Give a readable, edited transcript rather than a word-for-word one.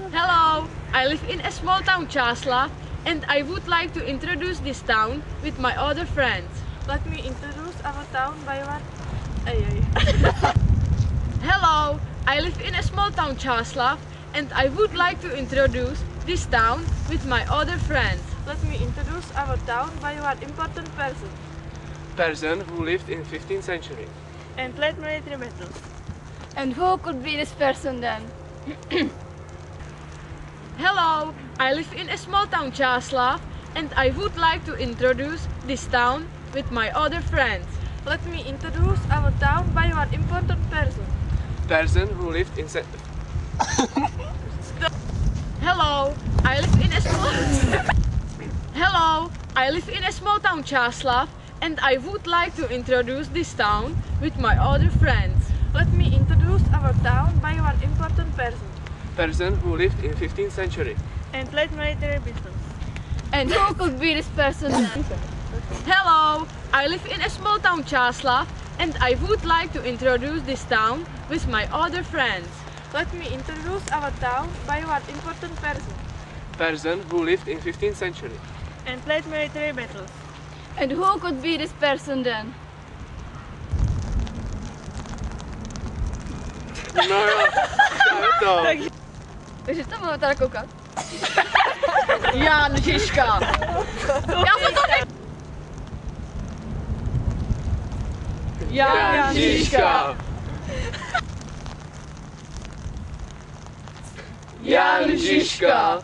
Hello, I live in a small town Čáslav and I would like to introduce this town with my other friends. Let me introduce our town by one. Hello, I live in a small town Čáslav and I would like to introduce this town with my other friends. Let me introduce our town by one important person. Person who lived in 15th century. And led military battles. And who could be this person then? Hello, I live in a small town Čáslav and I would like to introduce this town with my other friends. Let me introduce our town by one important person. Person who lived in Hello, I live in a small Hello, I live in a small town Čáslav and I would like to introduce this town with my other friends. Let me introduce our town by one important person. Person who lived in 15th century. And led military battles. And who could be this person then? Hello, I live in a small town Čáslav and I would like to introduce this town with my other friends. Let me introduce our town by one important person. Person who lived in 15th century. And led military battles. And who could be this person then? No jo, to. Takže to bylo teda koukat. Jan Žižka. Já jsem to Jan Žižka. Jan Žižka.